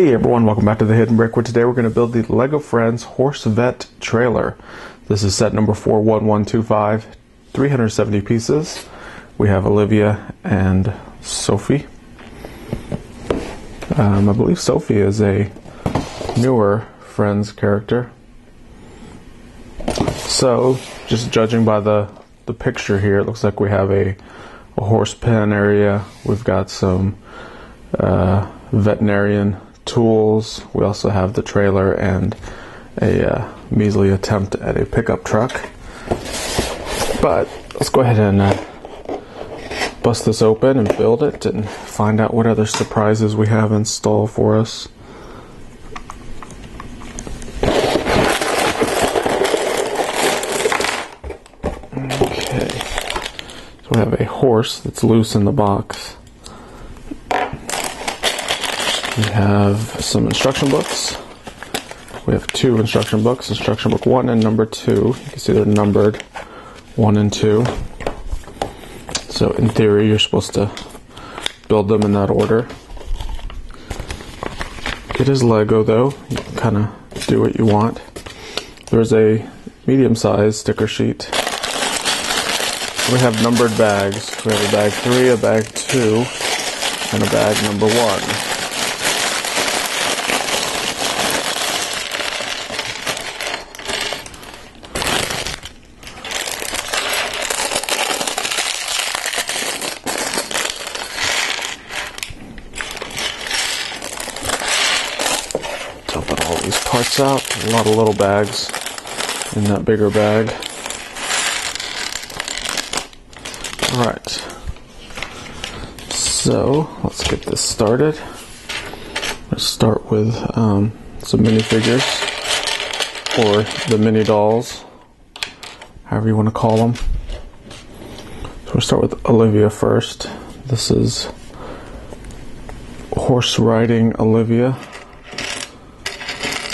Hey everyone, welcome back to the Hidden Brick, where today we're going to build the LEGO Friends Horse Vet trailer. This is set number 41125, 370 pieces. We have Olivia and Sophie. I believe Sophie is a newer Friends character. So, just judging by the picture here, it looks like we have a horse pen area. We've got some veterinarian tools. We also have the trailer and a measly attempt at a pickup truck. But let's go ahead and bust this open and build it and find out what other surprises we have in store for us. Okay, so we have a horse that's loose in the box. We have some instruction books. We have two instruction books, instruction book 1 and number 2. You can see they're numbered 1 and 2. So in theory, you're supposed to build them in that order. It is Lego though. You can kind of do what you want. There's a medium-sized sticker sheet. We have numbered bags. We have a bag 3, a bag 2, and a bag number 1. Dumping all these parts out. A lot of little bags in that bigger bag. Alright, so let's get this started. Let's start with some minifigures, or the mini dolls, however you want to call them. So we'll start with Olivia first. This is horse riding Olivia.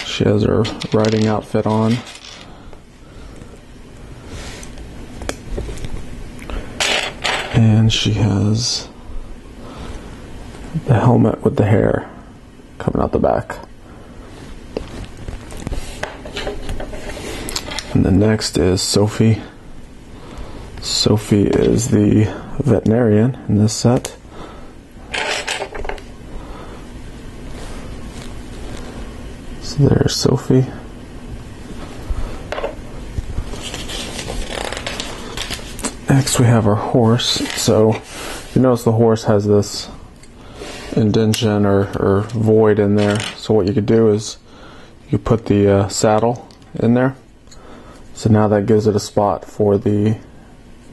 She has her riding outfit on. And she has the helmet with the hair coming out the back. And the next is Sophie. Sophie is the veterinarian in this set. So there's Sophie. Next we have our horse. So you notice the horse has this indentation or void in there. So what you could do is you put the saddle in there. So now that gives it a spot for the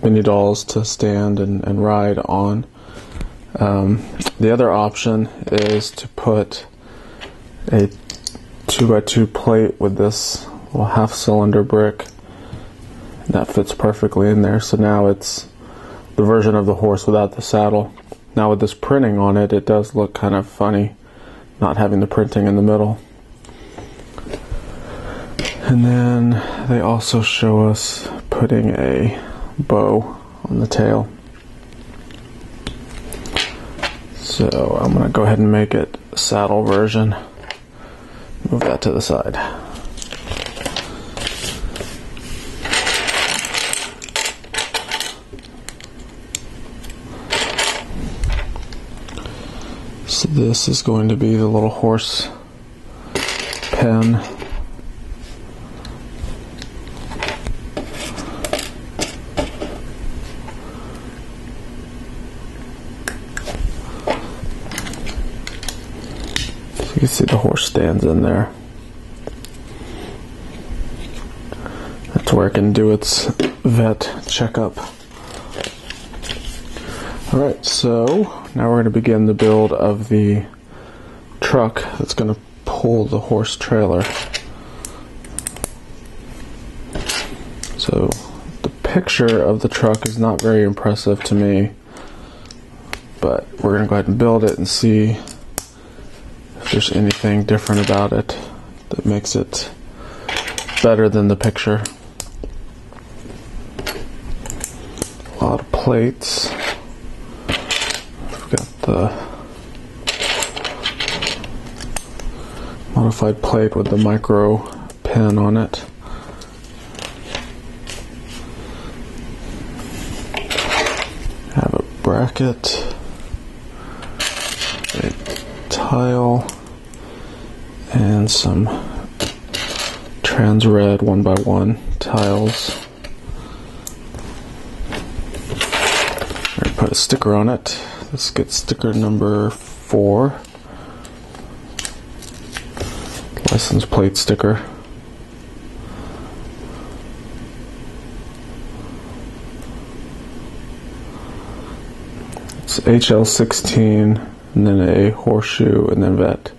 mini dolls to stand and ride on. The other option is to put a 2x2 plate with this little half-cylinder brick. That fits perfectly in there. So now it's the version of the horse without the saddle. Now with this printing on it, it does look kind of funny not having the printing in the middle. And then they also show us putting a bow on the tail. So I'm going to go ahead and make it a saddle version. Move that to the side. So this is going to be the little horse pen. So you can see the horse stands in there. That's where it can do its vet checkup. Alright, so now we're going to begin the build of the truck that's going to pull the horse trailer. So the picture of the truck is not very impressive to me, but we're going to go ahead and build it and see if there's anything different about it that makes it better than the picture. A lot of plates. We've got the modified plate with the micro pin on it. Have a bracket, a tile, and some trans red 1x1 tiles. Put a sticker on it. Let's get sticker number 4. License plate sticker. It's HL16 and then a horseshoe and then vet.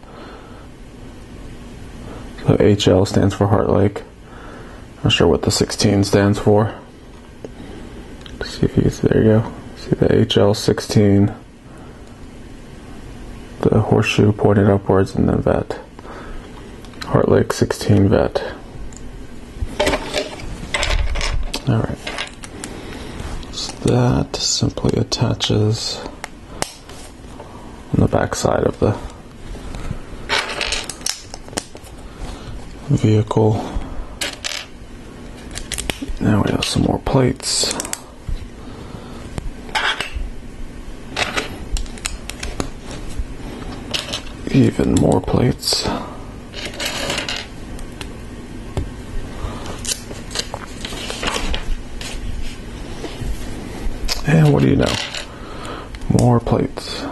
So HL stands for Heart Lake. Not sure what the 16 stands for. See if you can see, there you go. See the HL16, the horseshoe pointed upwards, and then vet. Heart Lake 16 vet. Alright. So that simply attaches on the back side of the vehicle. Now we have some more plates. Even more plates. And what do you know? More plates.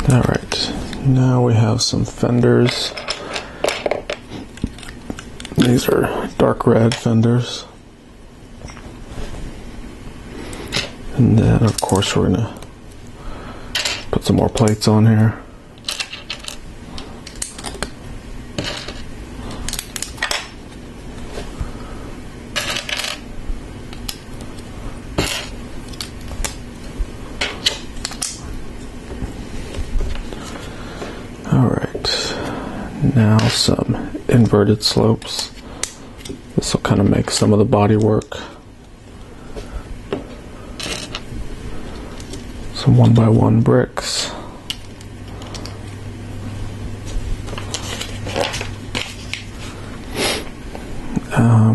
Alright, now we have some fenders. These are dark red fenders. And then, of course, we're going to put some more plates on here. Alright, now some inverted slopes. This will kind of make some of the body work. Some 1x1 bricks.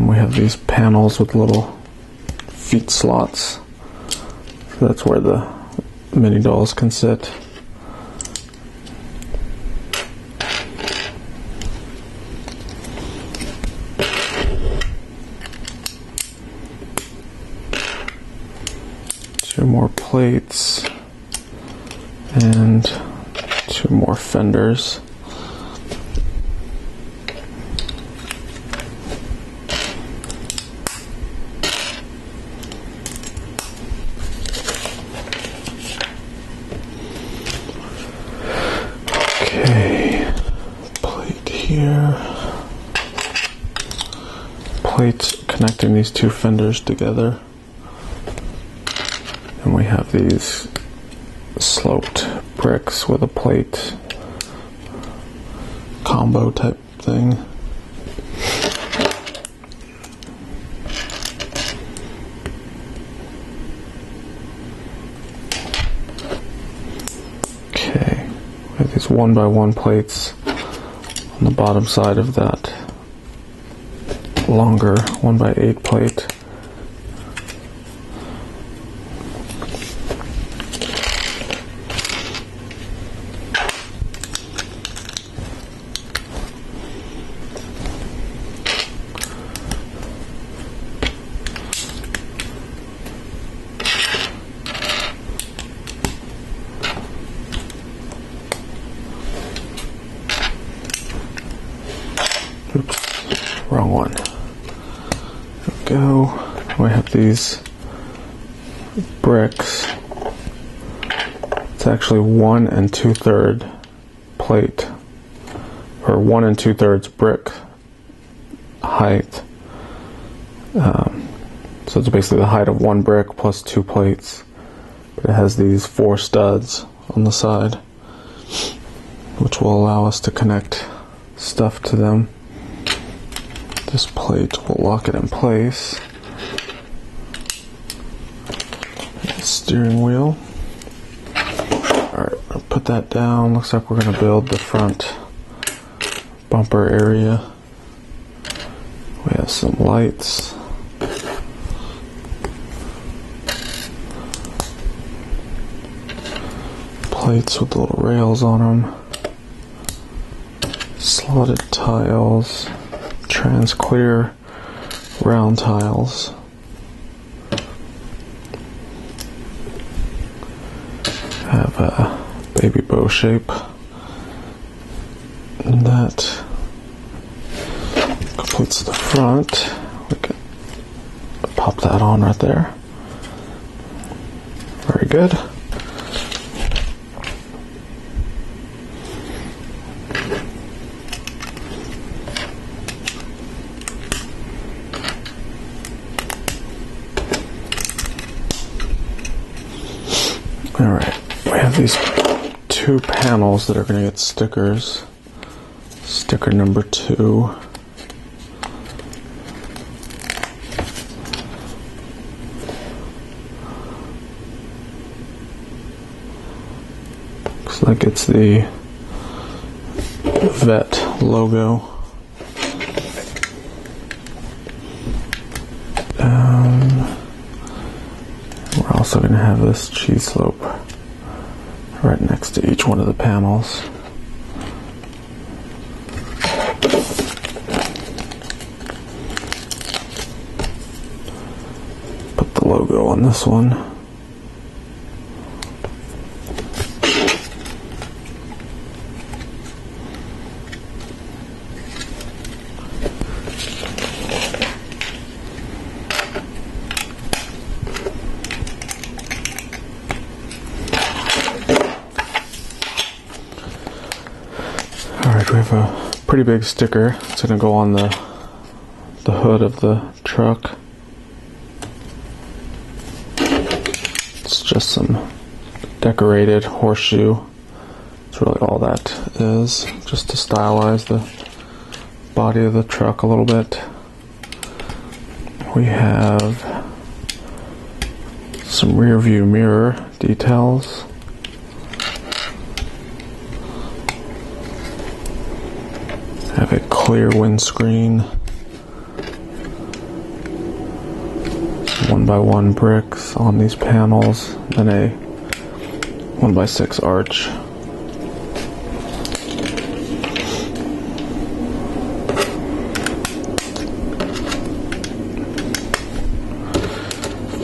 We have these panels with little feet slots. So that's where the mini dolls can sit. Two more plates. And 2 more fenders. Okay, plate here. Plate connecting these 2 fenders together. And we have these sloped bricks with a plate combo type thing. Okay, we have these 1x1 plates on the bottom side of that longer 1x8 plate. Oops, wrong one. There we go. We have these bricks. It's actually 1 2/3 plate, or 1 2/3 brick height. So it's basically the height of 1 brick plus 2 plates. But it has these 4 studs on the side, which will allow us to connect stuff to them. This plate will lock it in place. It's steering wheel. Alright, I'll put that down. Looks like we're going to build the front bumper area. We have some lights. Plates with little rails on them. Slotted tiles. Trans clear round tiles. Have a baby bow shape. And that completes the front. We can pop that on right there. Very good. Alright, we have these two panels that are going to get stickers. Sticker number 2. Looks like it's the Vet logo. We're also going to have this cheese slope right next to each one of the panels. Put the logo on this one. Alright, we have a pretty big sticker. It's going to go on the hood of the truck. It's just some decorated horseshoe. That's really all that is, just to stylize the body of the truck a little bit. We have some rear view mirror details. Have a clear windscreen, 1x1 bricks on these panels, then a 1x6 arch.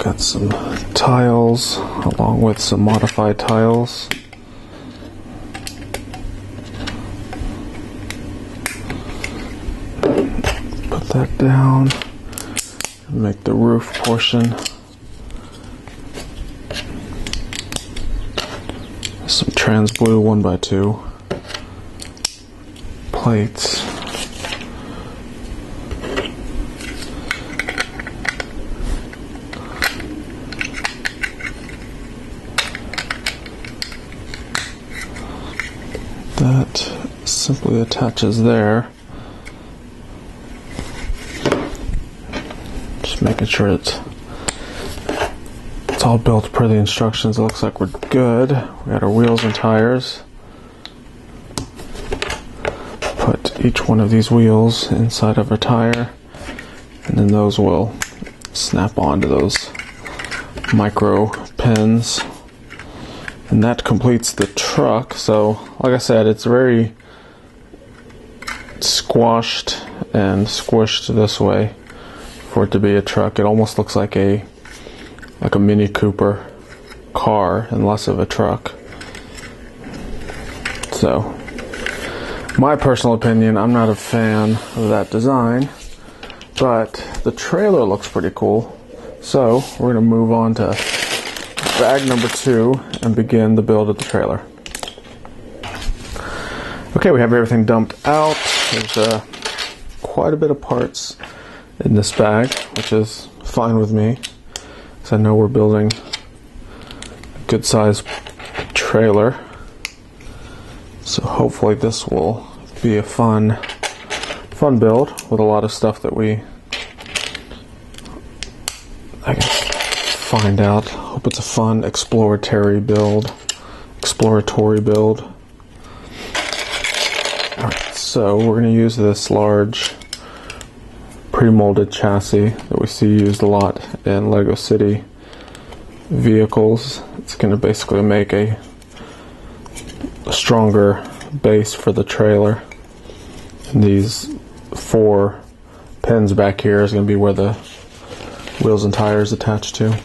Got some tiles along with some modified tiles. That down and make the roof portion. Some trans blue 1x2 plates. That simply attaches there. Making sure it's all built per the instructions. It looks like we're good. We got our wheels and tires. Put each one of these wheels inside of a tire, and then those will snap onto those micro pins. And that completes the truck. So, like I said, it's very squashed and squished this way. For it to be a truck, it almost looks like a Mini Cooper car and less of a truck. So, my personal opinion, I'm not a fan of that design, but the trailer looks pretty cool. So, we're going to move on to bag number 2 and begin the build of the trailer. Okay, we have everything dumped out. There's quite a bit of parts in this bag, which is fine with me, because I know we're building a good sized trailer. So hopefully this will be a fun build with a lot of stuff that we, I guess, find out. Hope it's a fun exploratory build. Alright, so we're going to use this large pre-molded chassis that we see used a lot in Lego City vehicles. It's going to basically make a stronger base for the trailer. And these 4 pins back here is going to be where the wheels and tires attach to.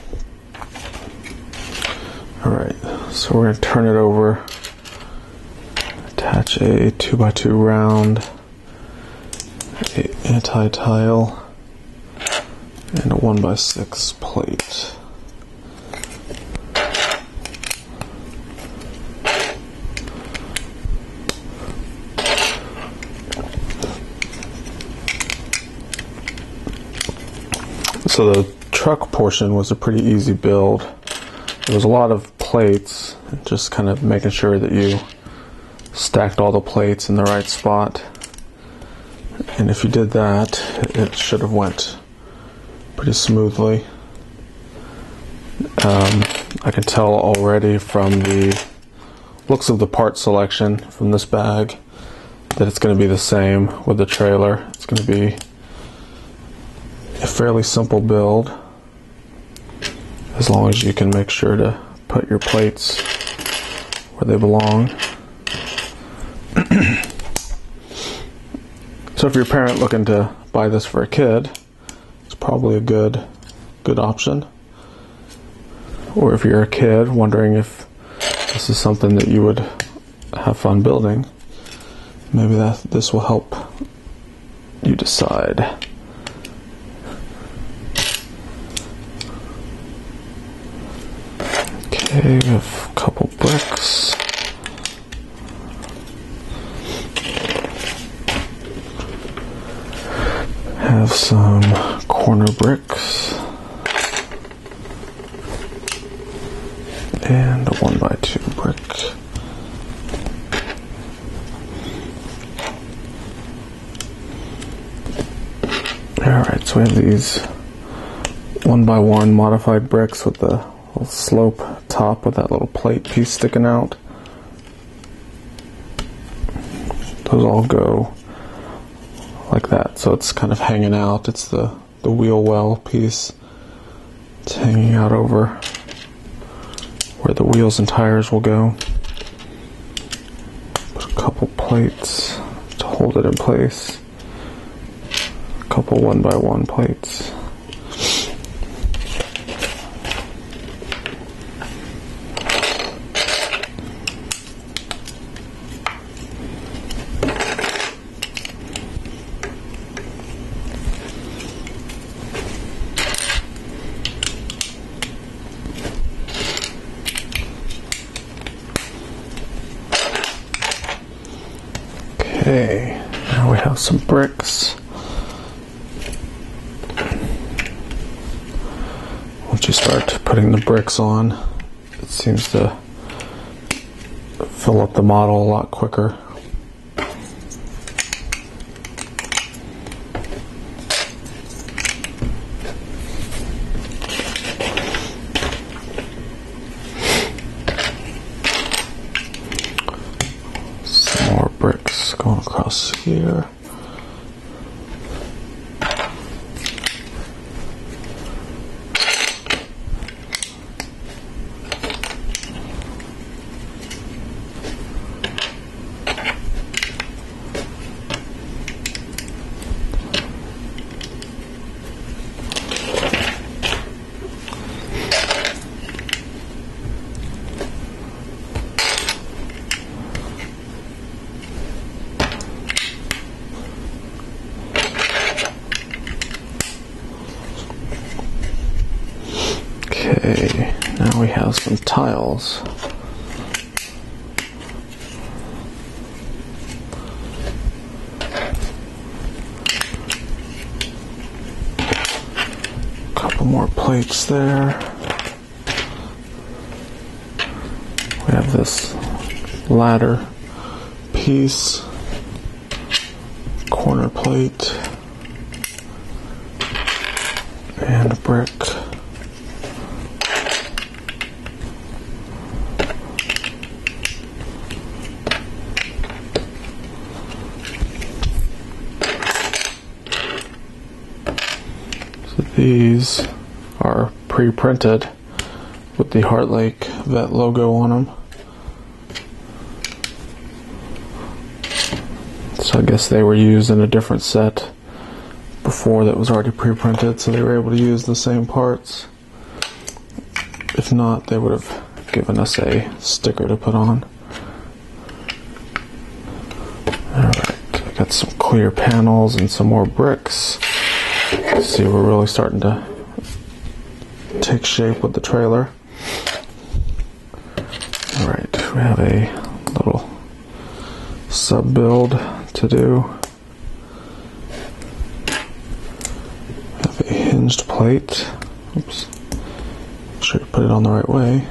Alright, so we're going to turn it over, attach a 2x2 round, a anti-tile, and a 1x6 plate. So the truck portion was a pretty easy build. There was a lot of plates, just kind of making sure that you stacked all the plates in the right spot. And if you did that, it should have went pretty smoothly. I can tell already from the looks of the part selection from this bag that it's going to be the same with the trailer. It's going to be a fairly simple build, as long as you can make sure to put your plates where they belong. So if you're a parent looking to buy this for a kid, it's probably a good option. Or if you're a kid wondering if this is something that you would have fun building, maybe this will help you decide. Okay, we have a couple bricks. Have some corner bricks. And a 1x2 brick. Alright, so we have these 1x1 modified bricks with the little slope top with that little plate piece sticking out. Those all go like that, so it's kind of hanging out. It's the wheel well piece. It's hanging out over where the wheels and tires will go. Put a couple plates to hold it in place. A couple 1x1 plates. Okay, now we have some bricks. Once you start putting the bricks on, it seems to fill up the model a lot quicker. Bricks going across here. Okay, now we have some tiles. Couple more plates there. We have this ladder piece, corner plate, and a brick. These are pre-printed with the Heart Lake Vet logo on them. So I guess they were used in a different set before that was already pre-printed, so they were able to use the same parts. If not, they would have given us a sticker to put on. Alright, I got some clear panels and some more bricks. See, we're really starting to take shape with the trailer. Alright, we have a little sub-build to do. We have a hinged plate. Oops. Make sure you put it on the right way.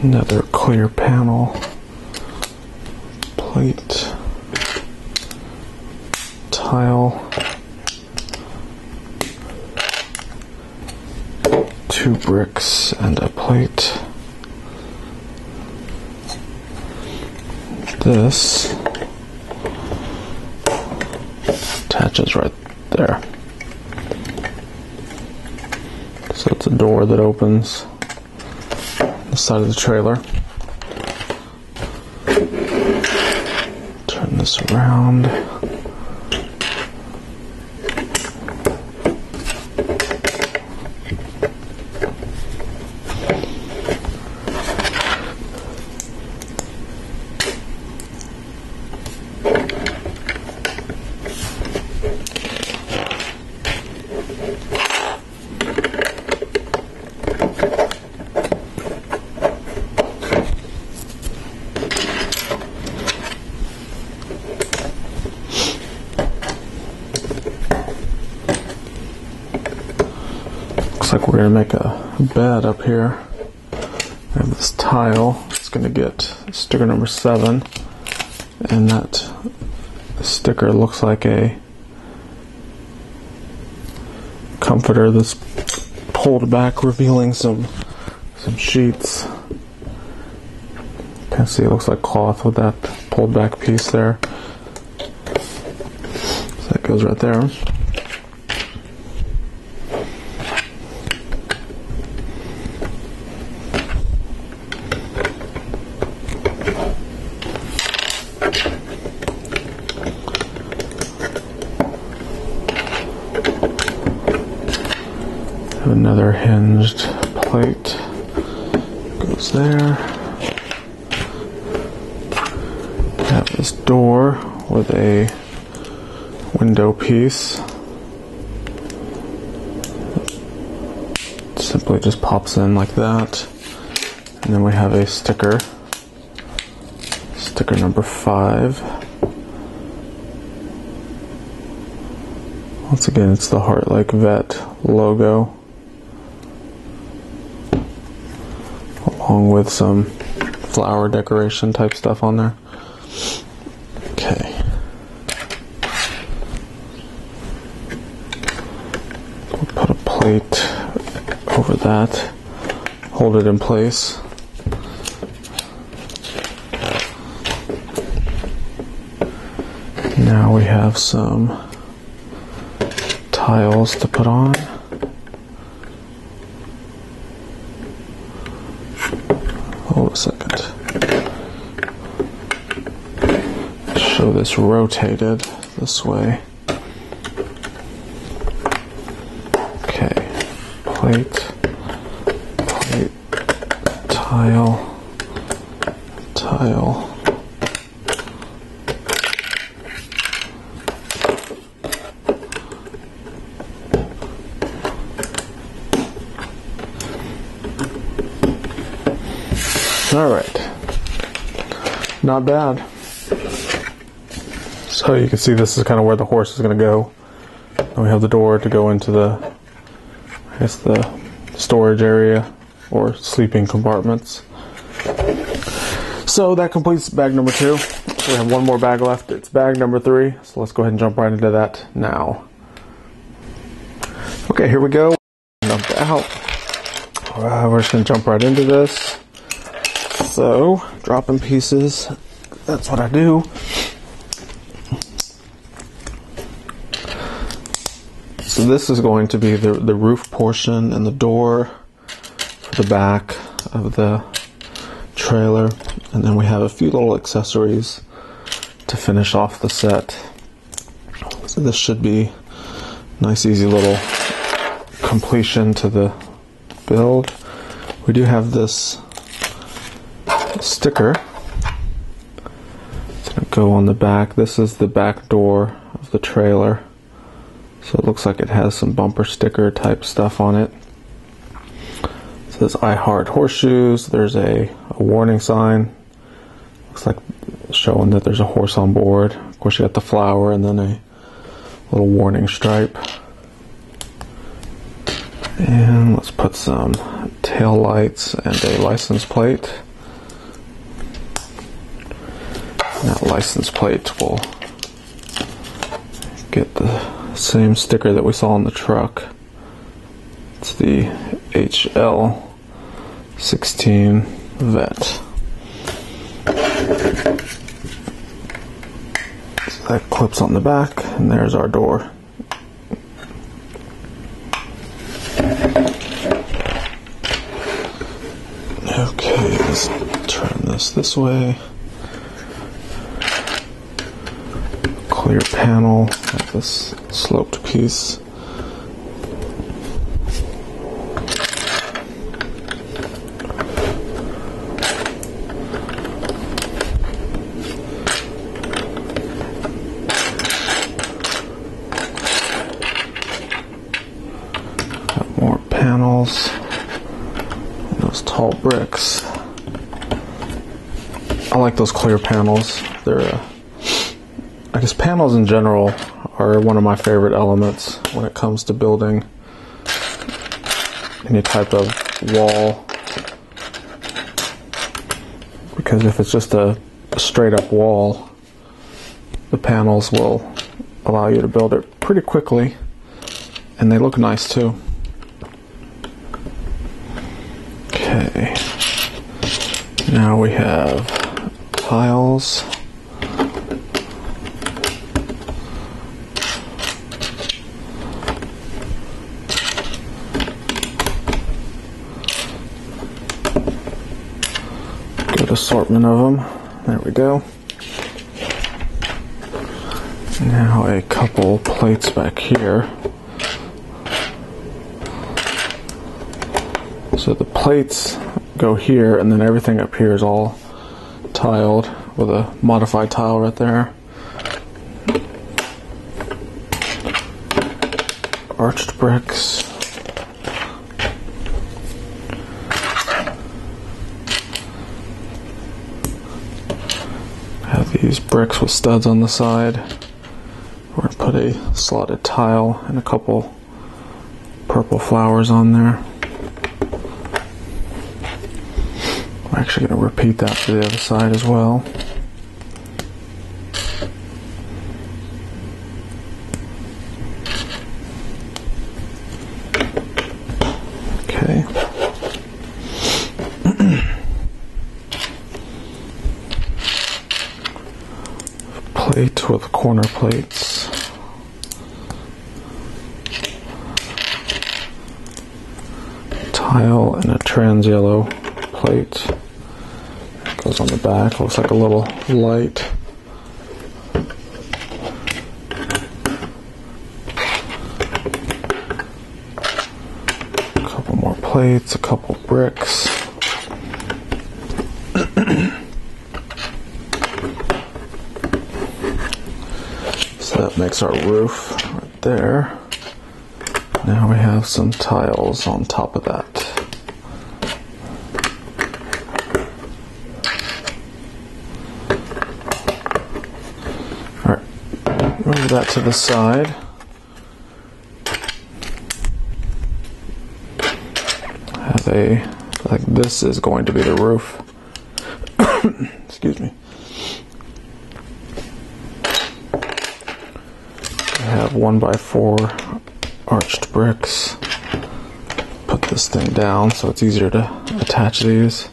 Another clear panel, plate, tile, 2 bricks and a plate. This attaches right there. So it's a door that opens the side of the trailer. Turn this around. Looks like we're going to make a bed up here. We have this tile. It's going to get sticker number 7, and that sticker looks like a comforter that's pulled back, revealing some sheets. You can see it looks like cloth with that pulled back piece there. So that goes right there. Another hinged plate goes there. We have this door with a window piece. It simply just pops in like that. And then we have a sticker number 5. Once again, it's the Heart Lake Vet logo, along with some flower decoration type stuff on there. Okay. We'll put a plate over that, hold it in place. Now we have some tiles to put on. Hold a second. Show this rotated this way. Okay. Plate, tile, tile. Alright, not bad. So you can see this is kind of where the horse is going to go. And we have the door to go into the, I guess, the storage area or sleeping compartments. So that completes bag number 2. We have one more bag left. It's bag number 3. So let's go ahead and jump right into that now. Okay, here we go. Dumped out. We're just going to jump right into this. So, dropping pieces. That's what I do. So this is going to be the roof portion and the door for the back of the trailer. And then we have a few little accessories to finish off the set. So this should be a nice, easy little completion to the build. We do have this sticker. It's going to go on the back. This is the back door of the trailer. So it looks like it has some bumper sticker type stuff on it. It says I Heart Horseshoes. There's a warning sign. Looks like showing that there's a horse on board. Of course you got the flower and then a little warning stripe. And let's put some tail lights and a license plate. And that license plate will get the same sticker that we saw on the truck. It's the HL16 Vet. So that clips on the back, and there's our door. Okay, let's turn this way. Clear panel, like this sloped piece. Got more panels. And those tall bricks. I like those clear panels. They're I guess panels in general are one of my favorite elements when it comes to building any type of wall, because if it's just a straight up wall, the panels will allow you to build it pretty quickly, and they look nice too. Okay, now we have tiles. Good assortment of them. There we go. Now a couple plates back here. So the plates go here, and then everything up here is all tiled with a modified tile right there. Arched bricks. Have these bricks with studs on the side. We're going to put a slotted tile and a couple purple flowers on there. I'm actually going to repeat that for the other side as well. Okay. Plate with corner plates. Tile and a trans yellow plate. Goes on the back. Looks like a little light. A couple more plates, a couple bricks. So that makes our roof right there. Now we have some tiles on top of that. Alright, move that to the side. Have a, like this is going to be the roof. Excuse me. I have 1x4 arched bricks. Put this thing down so it's easier to attach these.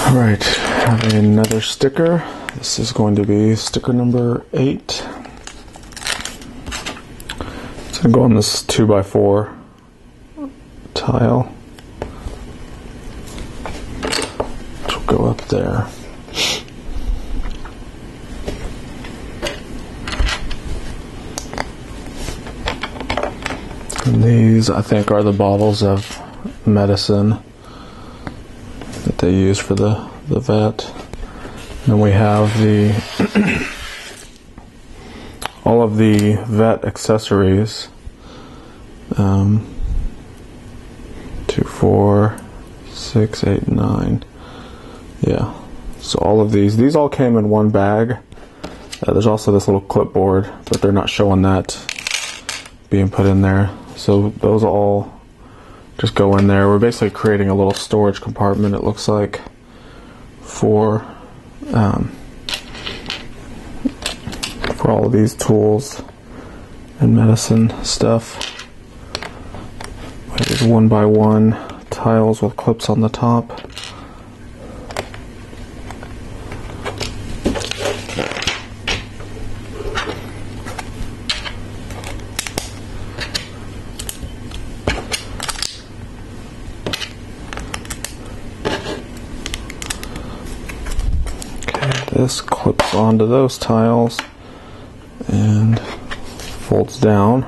Alright, have another sticker. This is going to be sticker number 8. It's going to go on this 2x4 tile, which will go up there. And these, I think, are the bottles of medicine that they use for the vet. Then we have the all of the vet accessories. 2, 4, 6, 8, 9. Yeah. So all of these all came in one bag. There's also this little clipboard, but they're not showing that being put in there. So those all just go in there. We're basically creating a little storage compartment, it looks like, for all of these tools and medicine stuff. There's 1x1 tiles with clips on the top. This clips onto those tiles and folds down.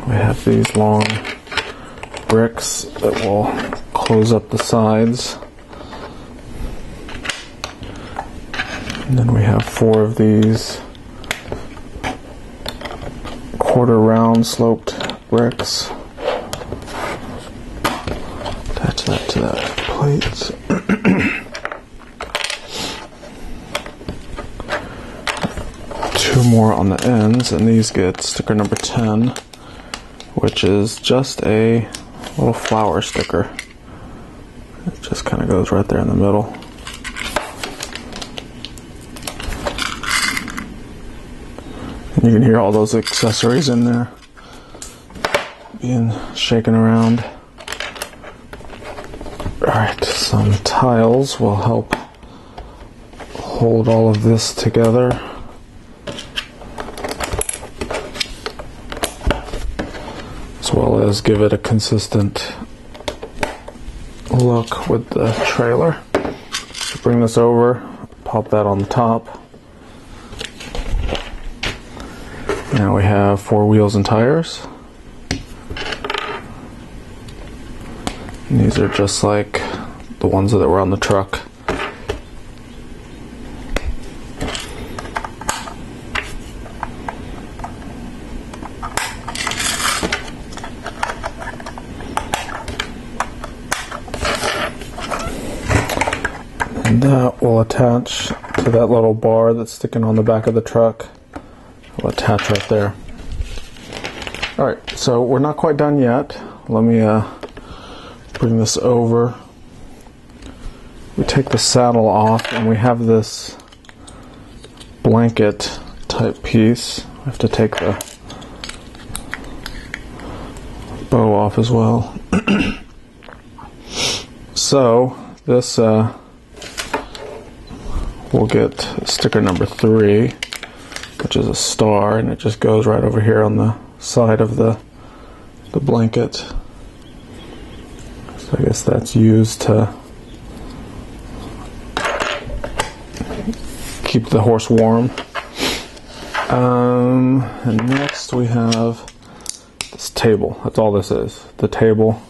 We have these long bricks that will close up the sides. And then we have 4 of these quarter round sloped bricks. Attach that to that plate. Two more on the ends, and these get sticker number 10, which is just a little flower sticker. It just kind of goes right there in the middle. And you can hear all those accessories in there being shaken around. Alright, some tiles will help hold all of this together. As well as give it a consistent look with the trailer. So bring this over, pop that on the top. Now we have 4 wheels and tires. And these are just like the ones that were on the truck. And that will attach to that little bar that's sticking on the back of the truck. It'll attach right there. Alright, so we're not quite done yet. Let me bring this over. We take the saddle off and we have this blanket type piece. I have to take the bow off as well. So this we'll get sticker number 3, which is a star, and it just goes right over here on the side of the blanket. So I guess that's used to keep the horse warm. And next we have this table. That's all this is. The table.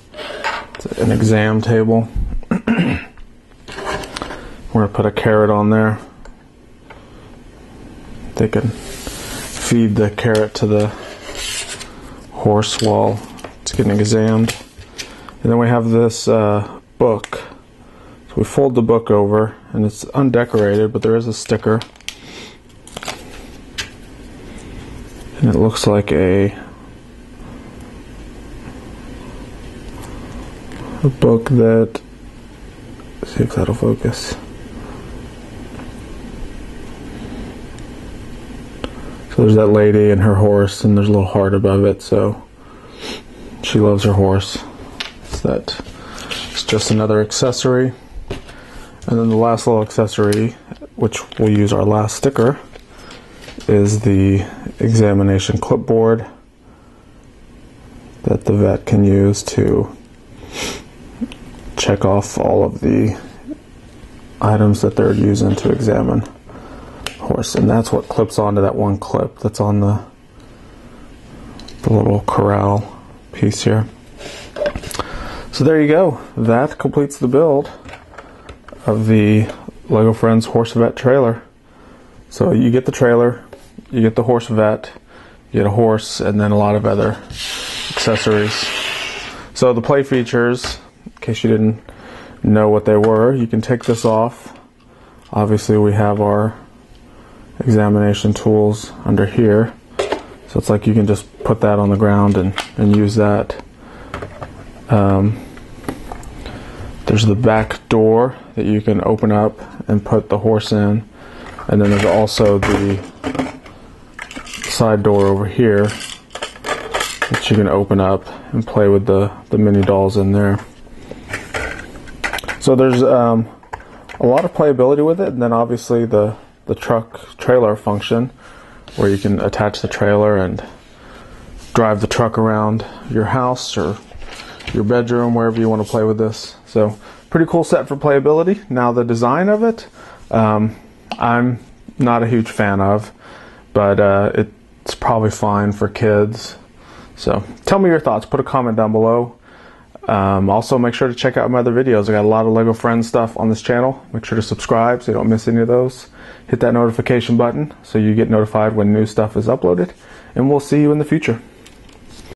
It's an exam table. We're going to put a carrot on there. They can feed the carrot to the horse while it's getting examined. And then we have this book. So we fold the book over, and it's undecorated, but there is a sticker. And it looks like a book that, let's see if that'll focus. So there's that lady and her horse, and there's a little heart above it, so she loves her horse. So it's just another accessory. And then the last little accessory, which we'll use our last sticker, is the examination clipboard that the vet can use to check off all of the items that they're using to examine horse. And that's what clips onto that one clip that's on the little corral piece here. So there you go. That completes the build of the LEGO Friends Horse Vet trailer. So you get the trailer, you get the horse vet, you get a horse, and then a lot of other accessories. So the play features, in case you didn't know what they were, you can take this off. Obviously we have our examination tools under here. So it's like you can just put that on the ground and use that. There's the back door that you can open up and put the horse in. And then there's also the side door over here that you can open up and play with the mini dolls in there. So there's a lot of playability with it. And then obviously the truck trailer function, where you can attach the trailer and drive the truck around your house or your bedroom, wherever you want to play with this. So pretty cool set for playability. Now the design of it, I'm not a huge fan of, but it's probably fine for kids. So tell me your thoughts. Put a comment down below. Also, make sure to check out my other videos. I got a lot of LEGO Friends stuff on this channel. Make sure to subscribe so you don't miss any of those. Hit that notification button so you get notified when new stuff is uploaded. And we'll see you in the future.